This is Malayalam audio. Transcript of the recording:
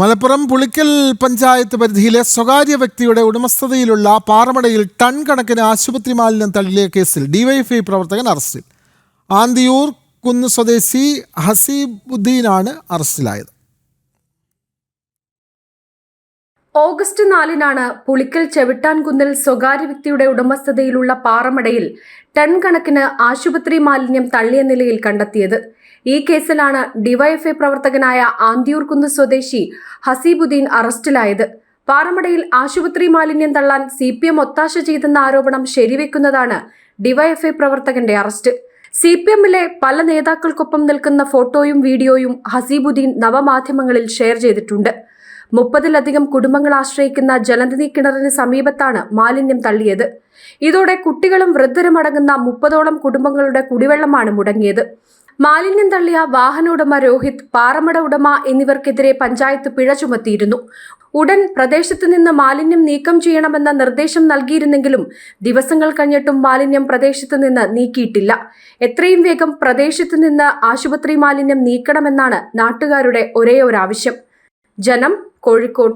മലപ്പുറം പുളിക്കൽ പഞ്ചായത്ത് പരിധിയിലെ സ്വകാര്യ വ്യക്തിയുടെ ഉടമസ്ഥതയിലുള്ള പാറമടയിൽ ടൺ കണക്കിന് ആശുപത്രി മാലിന്യം തള്ളിയ കേസിൽ ഡിവൈഎഫ്ഐ പ്രവർത്തകൻ അറസ്റ്റിൽ. ആന്തിയൂർ കുന്ന് സ്വദേശി ഹസീബുദ്ദീനാണ് അറസ്റ്റിലായത്. ഓഗസ്റ്റ് 4-നാണ് പുളിക്കൽ ചെവിട്ടാൻകുന്നിൽ സ്വകാര്യ വ്യക്തിയുടെ ഉടമസ്ഥതയിലുള്ള പാറമടയിൽ ടൺ കണക്കിന് ആശുപത്രി മാലിന്യം തള്ളിയ നിലയിൽ കണ്ടെത്തിയത്. ഈ കേസിലാണ് ഡിവൈഎഫ്ഐ പ്രവർത്തകനായ ആന്തിയൂർ കുന്ന് സ്വദേശി ഹസീബുദ്ദീൻ അറസ്റ്റിലായത്. പാറമടയിൽ ആശുപത്രി മാലിന്യം തള്ളാൻ CPM ഒത്താശ ചെയ്തെന്ന ആരോപണം ശരിവെക്കുന്നതാണ് ഡിവൈഎഫ്ഐ പ്രവർത്തകന്റെ അറസ്റ്റ്. CPMലെ പല നേതാക്കൾക്കൊപ്പം നിൽക്കുന്ന ഫോട്ടോയും വീഡിയോയും ഹസീബുദ്ദീൻ നവമാധ്യമങ്ങളിൽ ഷെയർ ചെയ്തിട്ടുണ്ട്. 30-ലധികം കുടുംബങ്ങൾ ആശ്രയിക്കുന്ന ജലനിധി കിണറിന് സമീപത്താണ് മാലിന്യം തള്ളിയത്. ഇതോടെ കുട്ടികളും വൃദ്ധരും അടങ്ങുന്ന 30ഓളം കുടുംബങ്ങളുടെ കുടിവെള്ളമാണ് മുടങ്ങിയത്. മാലിന്യം തള്ളിയ വാഹന ഉടമ രോഹിത്, പാറമട ഉടമ എന്നിവർക്കെതിരെ പഞ്ചായത്ത് പിഴ ചുമത്തിയിരുന്നു. ഉടൻ പ്രദേശത്ത് നിന്ന് മാലിന്യം നീക്കം ചെയ്യണമെന്ന നിർദ്ദേശം നൽകിയിരുന്നെങ്കിലും ദിവസങ്ങൾ കഴിഞ്ഞിട്ടും മാലിന്യം പ്രദേശത്ത് നിന്ന് നീക്കിയിട്ടില്ല. എത്രയും വേഗം പ്രദേശത്ത് നിന്ന് ആശുപത്രി മാലിന്യം നീക്കണമെന്നാണ് നാട്ടുകാരുടെ ഒരേ ഒരു ആവശ്യം. ജനം, കോഴിക്കോട്.